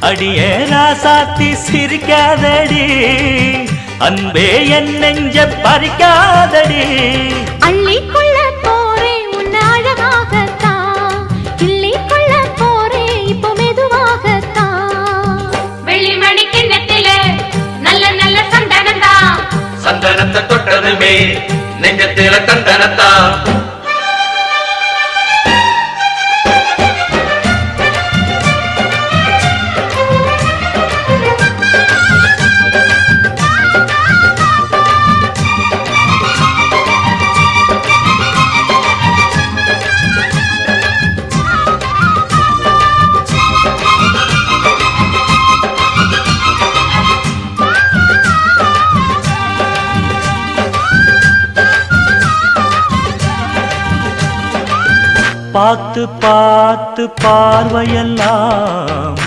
அடியே ராசாத்தி சிரிக்காதடி, அன்பே என் நெஞ்ச பறிக்காதடி. அள்ளிக்கொள்ள போரே உன்னை அழகாகத்தான், கிள்ளிக்கொள்ள போரே இப்போ மெதுவாகத்தான். வெள்ளிமணி கிண்ணத்தில நல்ல நல்ல சந்தனம்தான், சந்தனத்தை தொட்டதுமே நெஞ்சத்தில தந்தனத்தான். பார்த்து பார்த்து பார்வையெல்லாம்